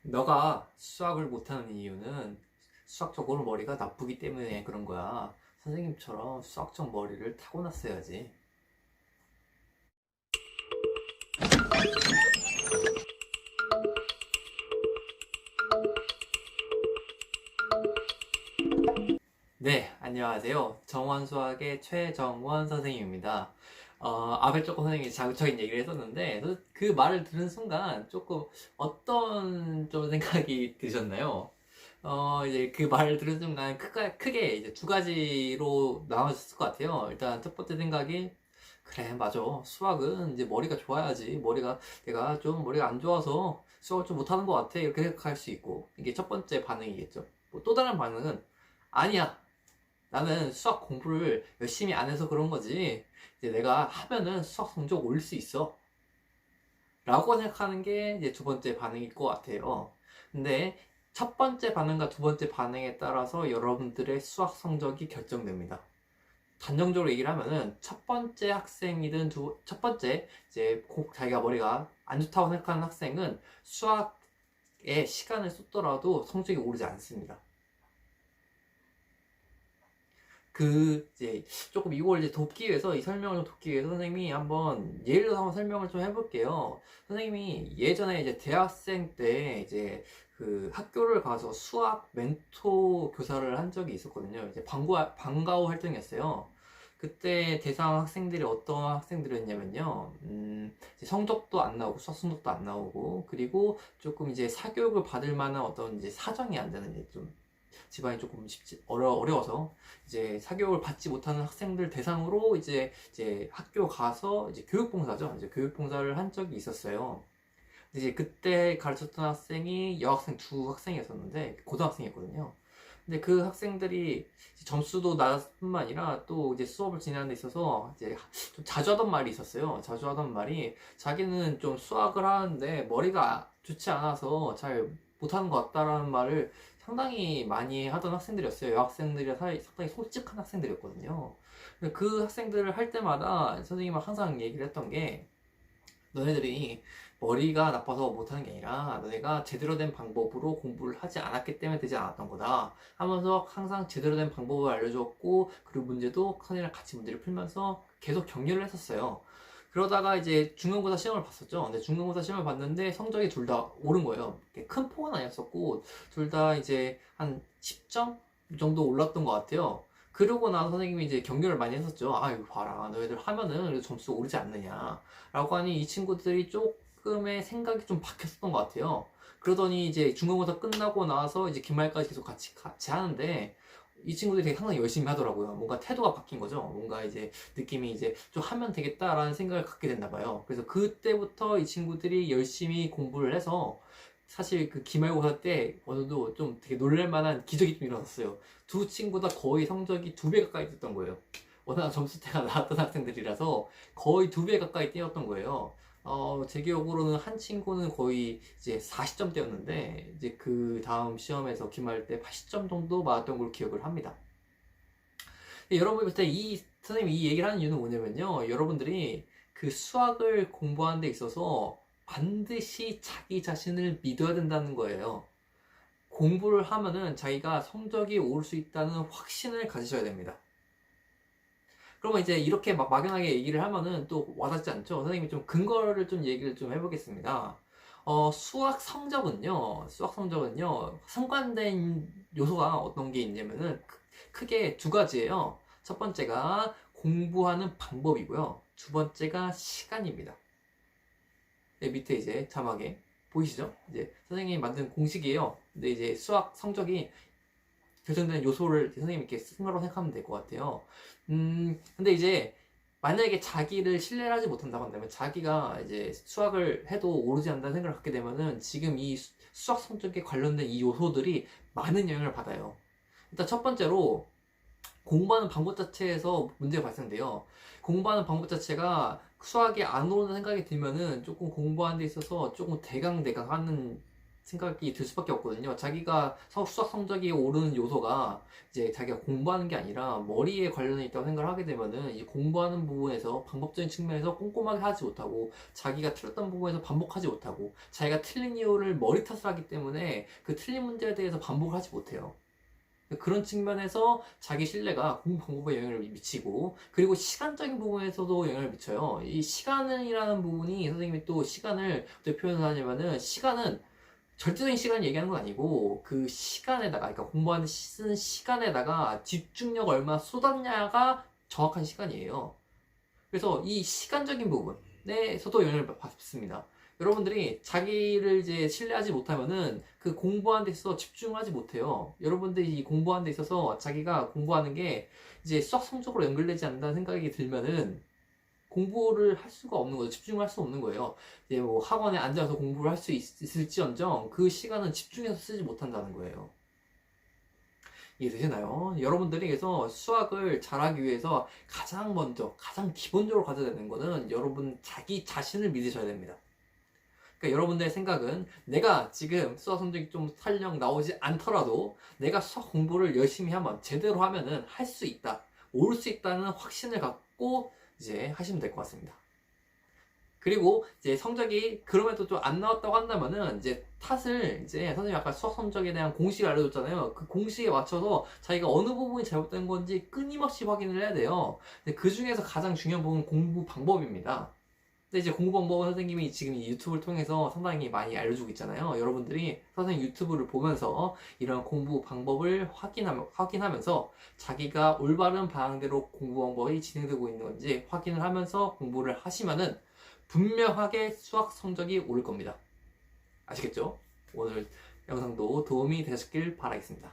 너가 수학을 못하는 이유는 수학적으로 머리가 나쁘기 때문에 그런 거야. 선생님처럼 수학적 머리를 타고났어야지. 네, 안녕하세요. 정원수학의 최정원 선생님입니다. 앞에 조금 선생님이 자극적인 얘기를 했었는데, 그 말을 들은 순간 조금 어떤 좀 생각이 드셨나요? 이제 그 말을 들은 순간 크게 이제 두 가지로 나눠졌을 것 같아요. 일단 첫 번째 생각이, 그래, 맞아. 수학은 이제 머리가 좋아야지. 내가 좀 머리가 안 좋아서 수학을 좀 못하는 것 같아. 이렇게 생각할 수 있고. 이게 첫 번째 반응이겠죠. 뭐또 다른 반응은, 아니야. 나는 수학 공부를 열심히 안 해서 그런 거지. 이제 내가 하면은 수학 성적 올릴 수 있어. 라고 생각하는 게 이제 두 번째 반응일 것 같아요. 근데 첫 번째 반응과 두 번째 반응에 따라서 여러분들의 수학 성적이 결정됩니다. 단정적으로 얘기를 하면은 첫 번째 학생이든 첫 번째 이제 자기가 머리가 안 좋다고 생각하는 학생은 수학에 시간을 쏟더라도 성적이 오르지 않습니다. 이제 조금 이걸 이제 돕기 위해서 이 설명을 좀 돕기 위해서 선생님이 한번 예를 들어서 한번 설명을 좀 해볼게요. 선생님이 예전에 이제 대학생 때 이제 그 학교를 가서 수학 멘토 교사를 한 적이 있었거든요. 이제 방과후 활동이었어요. 그때 대상 학생들이 어떤 학생들이었냐면요. 이제 성적도 안 나오고 수학 성적도 안 나오고 그리고 조금 이제 사교육을 받을 만한 어떤 이제 사정이 안 되는 이제 좀 집안이 조금 어려워서 이제 사교육을 받지 못하는 학생들 대상으로 이제 학교 가서 이제 교육봉사죠. 이제 교육봉사를 한 적이 있었어요. 근데 이제 그때 가르쳤던 학생이 여학생 두 학생이었었는데 고등학생이었거든요. 근데 그 학생들이 점수도 낮을 뿐만 아니라 또 이제 수업을 진행하는 데 있어서 이제 좀 자주 하던 말이 있었어요. 자주 하던 말이 자기는 좀 수학을 하는데 머리가 좋지 않아서 잘 못하는 것 같다라는 말을 상당히 많이 하던 학생들이었어요. 여학생들이 상당히 솔직한 학생들이었거든요. 근데 그 학생들을 할 때마다 선생님은 항상 얘기를 했던 게 너네들이 머리가 나빠서 못하는 게 아니라 너네가 제대로 된 방법으로 공부를 하지 않았기 때문에 되지 않았던 거다 하면서 항상 제대로 된 방법을 알려줬고 그리고 문제도 선생님이랑 같이 문제를 풀면서 계속 격려를 했었어요. 그러다가 이제 중간고사 시험을 봤었죠. 근데 중간고사 시험을 봤는데 성적이 둘 다 오른 거예요. 큰 폭은 아니었었고 둘 다 이제 한 10점 정도 올랐던 것 같아요. 그러고 나서 선생님이 이제 격려를 많이 했었죠. 아, 이거 봐라. 너희들 하면은 그래도 점수 오르지 않느냐. 라고 하니 이 친구들이 조금의 생각이 좀 바뀌었던 것 같아요. 그러더니 이제 중간고사 끝나고 나서 이제 기말까지 계속 같이 하는데 이 친구들이 되게 항상 열심히 하더라고요. 뭔가 태도가 바뀐 거죠. 뭔가 이제 느낌이 이제 좀 하면 되겠다라는 생각을 갖게 됐나 봐요. 그래서 그때부터 이 친구들이 열심히 공부를 해서 사실 그 기말고사 때 어느 정도 좀 되게 놀랄 만한 기적이 좀 일어났어요. 두 친구 다 거의 성적이 2배 가까이 됐던 거예요. 워낙 점수대가 나왔던 학생들이라서 거의 2배 가까이 뛰었던 거예요. 제 기억으로는 한 친구는 거의 이제 40점대였는데, 이제 그 다음 시험에서 기말 때 80점 정도 맞았던 걸로 기억을 합니다. 여러분이 볼때 선생님이 이 얘기를 하는 이유는 뭐냐면요. 여러분들이 그 수학을 공부하는 데 있어서 반드시 자기 자신을 믿어야 된다는 거예요. 공부를 하면은 자기가 성적이 오를 수 있다는 확신을 가지셔야 됩니다. 그러면 이제 이렇게 막 막연하게 얘기를 하면은 또 와닿지 않죠? 선생님이 좀 근거를 좀 얘기를 좀 해보겠습니다. 수학 성적은요, 상관된 요소가 어떤 게 있냐면은 크게 두 가지예요. 첫 번째가 공부하는 방법이고요. 두 번째가 시간입니다. 네, 밑에 이제 자막에 보이시죠? 이제 선생님이 만든 공식이에요. 근데 이제 수학 성적이 결정되는 요소를 선생님이 이렇게 쓴 거라고 생각하면 될 것 같아요. 근데 이제 만약에 자기를 신뢰를 하지 못한다고 한다면 자기가 이제 수학을 해도 오르지 않는다는 생각을 갖게 되면은 지금 이 수학 성적에 관련된 이 요소들이 많은 영향을 받아요. 일단 첫 번째로 공부하는 방법 자체에서 문제가 발생돼요. 공부하는 방법 자체가 수학이 안 오르는 생각이 들면은 조금 공부하는 데 있어서 조금 대강대강 하는 생각이 들 수밖에 없거든요. 자기가 수학 성적이 오르는 요소가 이제 자기가 공부하는 게 아니라 머리에 관련해 있다고 생각을 하게 되면은 이 공부하는 부분에서 방법적인 측면에서 꼼꼼하게 하지 못하고 자기가 틀렸던 부분에서 반복하지 못하고 자기가 틀린 이유를 머리 탓을 하기 때문에 그 틀린 문제에 대해서 반복을 하지 못해요. 그런 측면에서 자기 신뢰가 공부 방법에 영향을 미치고, 그리고 시간적인 부분에서도 영향을 미쳐요. 이 시간이라는 부분이, 선생님이 또 시간을 어떻게 표현을 하냐면은, 시간은 절대적인 시간을 얘기하는 건 아니고 그 시간에다가, 그러니까 공부하는 쓰는 시간에다가 집중력 얼마나 쏟았냐가 정확한 시간이에요. 그래서 이 시간적인 부분에서도 영향을 받습니다. 여러분들이 자기를 이제 신뢰하지 못하면은 그 공부하는 데 있어서 집중하지 못해요. 여러분들이 이 공부하는 데 있어서 자기가 공부하는 게 이제 수학 성적으로 연결되지 않는다는 생각이 들면은 공부를 할 수가 없는 거죠. 집중을 할 수 없는 거예요. 이제 뭐 학원에 앉아서 공부를 할 수 있을지언정 그 시간은 집중해서 쓰지 못한다는 거예요. 이해되시나요? 여러분들이 그래서 수학을 잘하기 위해서 가장 먼저, 가장 기본적으로 가져야 되는 거는 여러분 자기 자신을 믿으셔야 됩니다. 그러니까 여러분들의 생각은 내가 지금 수학 성적이 좀 설령 나오지 않더라도 내가 수학 공부를 열심히 하면, 제대로 하면은 할 수 있다, 올 수 있다는 확신을 갖고 이제 하시면 될 것 같습니다. 그리고 이제 성적이 그럼에도 좀 안 나왔다고 한다면은 이제 탓을, 이제 선생님이 아까 수학 성적에 대한 공식을 알려줬잖아요. 그 공식에 맞춰서 자기가 어느 부분이 잘못된 건지 끊임없이 확인을 해야 돼요. 근데 그 중에서 가장 중요한 부분은 공부 방법입니다. 근데 이제 공부 방법은 선생님이 지금 이 유튜브를 통해서 상당히 많이 알려주고 있잖아요. 여러분들이 선생님 유튜브를 보면서 이런 공부 방법을 확인하면서 자기가 올바른 방향대로 공부 방법이 진행되고 있는 건지 확인을 하면서 공부를 하시면은 분명하게 수학 성적이 오를 겁니다. 아시겠죠? 오늘 영상도 도움이 되셨길 바라겠습니다.